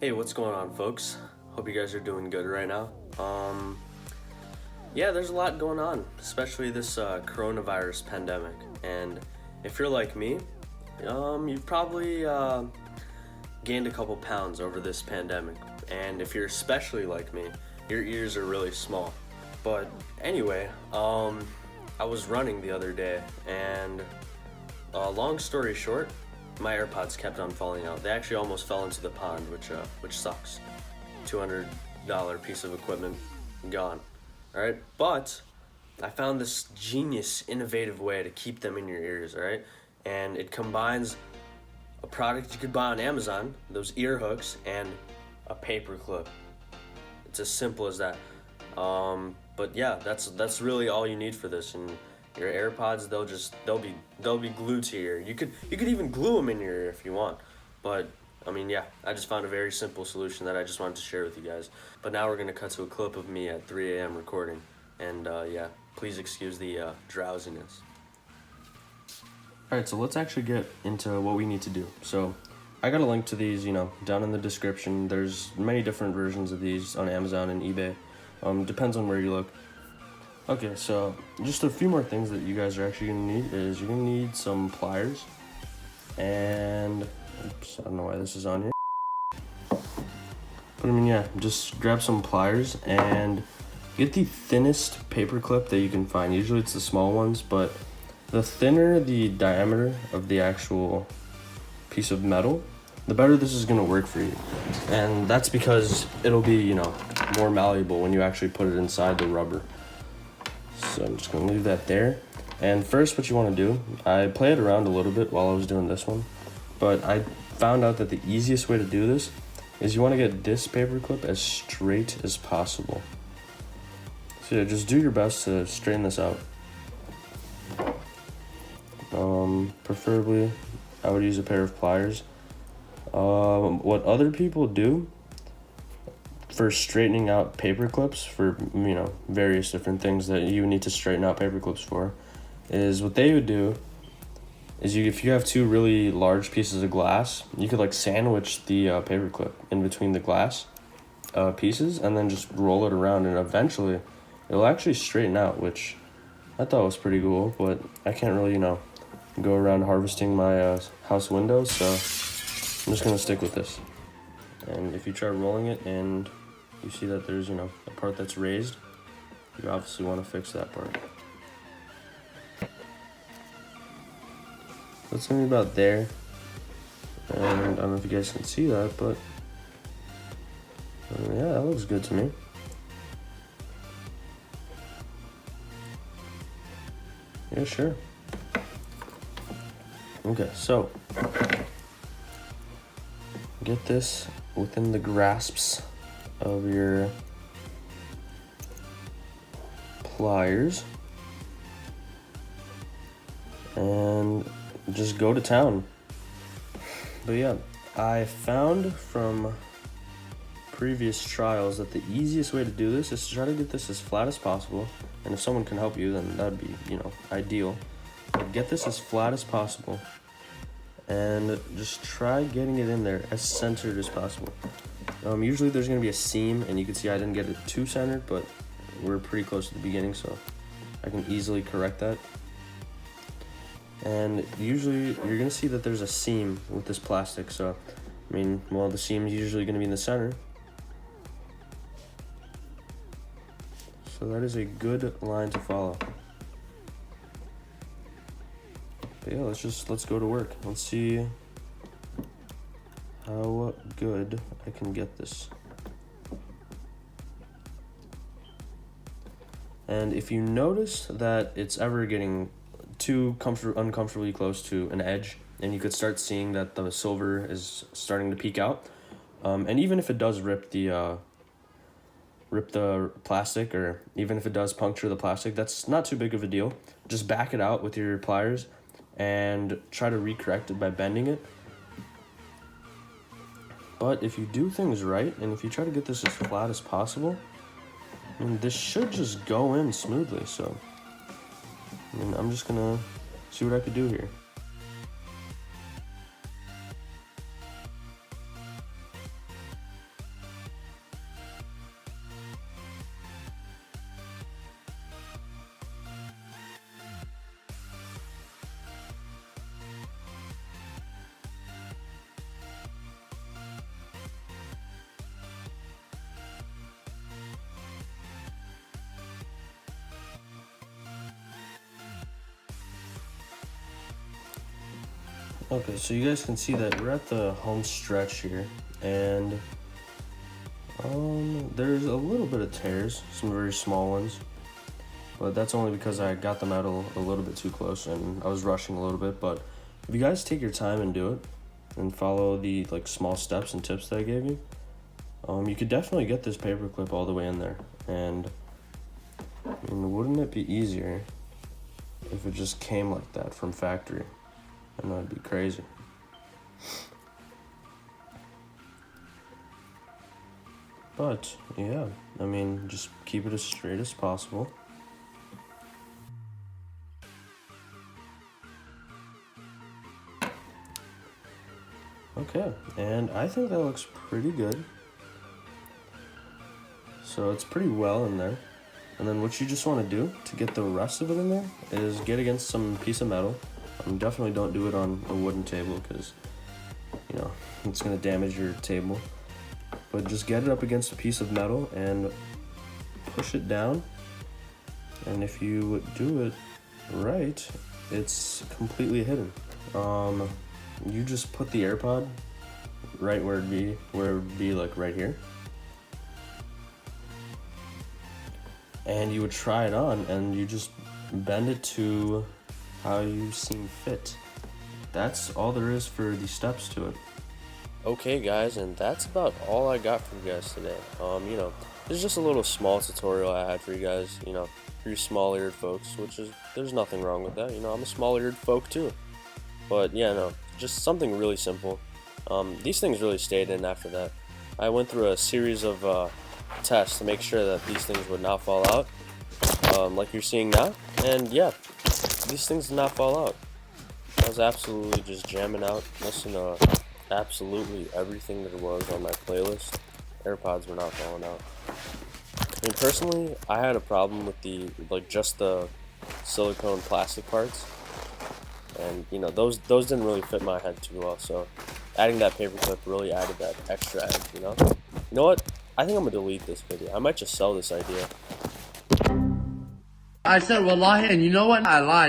Hey, what's going on, folks? Hope you guys are doing good right now. Yeah, there's a lot going on, especially this coronavirus pandemic. And if you're like me, you've probably gained a couple pounds over this pandemic. And if you're especially like me, your ears are really small. But anyway, I was running the other day, and long story short, my Airpods kept on falling out. They actually almost fell into the pond, which sucks. $200 piece of equipment gone. All right, but I found this genius, innovative way to keep them in your ears. All right, and it combines a product you could buy on Amazon, those ear hooks, and a paperclip. It's as simple as that. But yeah, that's really all you need for this. And your AirPods, they'll be glued to your ear. You could even glue them in your ear if you want. But I mean, yeah, I just found a very simple solution that I just wanted to share with you guys. But now we're gonna cut to a clip of me at 3 a.m. recording, and yeah, please excuse the drowsiness. All right, so let's actually get into what we need to do. So I got a link to these, down in the description. There's many different versions of these on Amazon and eBay. Depends on where you look. Okay, so just a few more things that you guys are actually gonna need is you're gonna need some pliers, and oops, I don't know why this is on here. But I mean, yeah, just grab some pliers and get the thinnest paper clip that you can find. Usually it's the small ones, but the thinner the diameter of the actual piece of metal, the better this is gonna work for you. And that's because it'll be, more malleable when you actually put it inside the rubber. So I'm just gonna leave that there. And first, what you wanna do, I played around a little bit while I was doing this one, but I found out that the easiest way to do this is you wanna get this paper clip as straight as possible. So yeah, just do your best to straighten this out. Preferably, I would use a pair of pliers. What other people do for straightening out paper clips for, various different things that you need to straighten out paper clips for, is what they would do is if you have two really large pieces of glass, you could sandwich the paper clip in between the glass pieces and then just roll it around, and eventually it'll actually straighten out, which I thought was pretty cool. But I can't really, go around harvesting my house windows, so I'm just gonna stick with this. And if you try rolling it and you see that there's, a part that's raised, you obviously want to fix that part. That's gonna be about there. And I don't know if you guys can see that, but yeah, that looks good to me. Yeah, sure. Okay, so get this within the grasps of your pliers and just go to town. But yeah, I found from previous trials that the easiest way to do this is to try to get this as flat as possible. And if someone can help you, then that'd be, ideal. But get this as flat as possible and just try getting it in there as centered as possible. Usually there's going to be a seam, and you can see I didn't get it too centered, but we're pretty close to the beginning, so I can easily correct that. And usually you're going to see that there's a seam with this plastic, so the seam's usually going to be in the center. So that is a good line to follow. But yeah, let's go to work. Let's see how good I can get this. And if you notice that it's ever getting too uncomfortably close to an edge, and you could start seeing that the silver is starting to peek out, and even if it does rip the plastic, or even if it does puncture the plastic, that's not too big of a deal. Just back it out with your pliers and try to recorrect it by bending it. But if you do things right, and if you try to get this as flat as possible, this should just go in smoothly. So I'm just gonna see what I could do here. Okay, so you guys can see that we're at the home stretch here, and there's a little bit of tears, some very small ones, but that's only because I got the metal a little bit too close and I was rushing a little bit. But if you guys take your time and do it and follow the small steps and tips that I gave you, you could definitely get this paper clip all the way in there. And I mean, wouldn't it be easier if it just came like that from factory? I know it'd be crazy. But yeah, I mean, just keep it as straight as possible. Okay, and I think that looks pretty good. So it's pretty well in there. And then what you just want to do to get the rest of it in there is get against some piece of metal. Definitely don't do it on a wooden table because, you know, it's going to damage your table. But just get it up against a piece of metal and push it down. And if you do it right, it's completely hidden. You just put the AirPod right where it'd be like right here. And you would try it on and you just bend it to how you seem fit. That's all there is for the steps to it. Okay guys, and that's about all I got for you guys today. You know, there's just a little small tutorial I had for you guys, you know, for you small-eared folks, there's nothing wrong with that. You know, I'm a small-eared folk too. But yeah, no, just something really simple. These things really stayed in after that. I went through a series of tests to make sure that these things would not fall out, like you're seeing now. And yeah, these things did not fall out. I was absolutely just jamming out, listening to absolutely everything there was on my playlist. AirPods were not falling out. I mean, personally, I had a problem with just the silicone plastic parts, and you know, those didn't really fit my head too well. So adding that paper clip really added that extra edge. You know what? I think I'm gonna delete this video. I might just sell this idea. I said wallahi, and you know what? I lied.